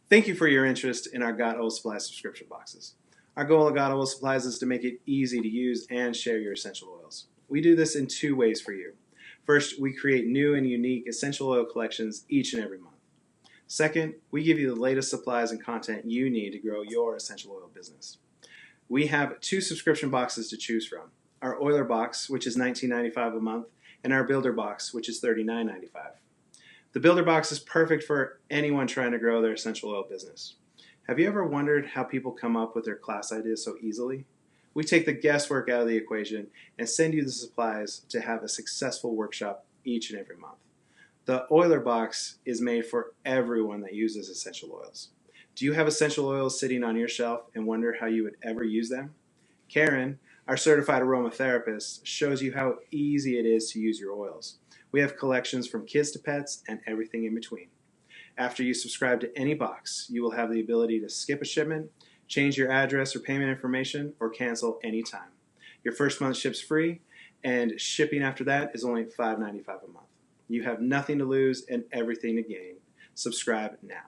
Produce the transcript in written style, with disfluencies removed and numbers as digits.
Thank you for your interest in our Got Oil Supplies subscription boxes. Our goal at Got Oil Supplies is to make it easy to use and share your essential oils. We do this in two ways for you. First, we create new and unique essential oil collections each and every month. Second, we give you the latest supplies and content you need to grow your essential oil business. We have two subscription boxes to choose from. Our Oiler box, which is $19.95 a month, and our Builder box, which is $39.95. The Builder box is perfect for anyone trying to grow their essential oil business. Have you ever wondered how people come up with their class ideas so easily? We take the guesswork out of the equation and send you the supplies to have a successful workshop each and every month. The Oiler box is made for everyone that uses essential oils. Do you have essential oils sitting on your shelf and wonder how you would ever use them? Karen, our certified aromatherapist, shows you how easy it is to use your oils. We have collections from kids to pets and everything in between. After you subscribe to any box, you will have the ability to skip a shipment, change your address or payment information, or cancel anytime. Your first month ships free, and shipping after that is only $5.95 a month. You have nothing to lose and everything to gain. Subscribe now.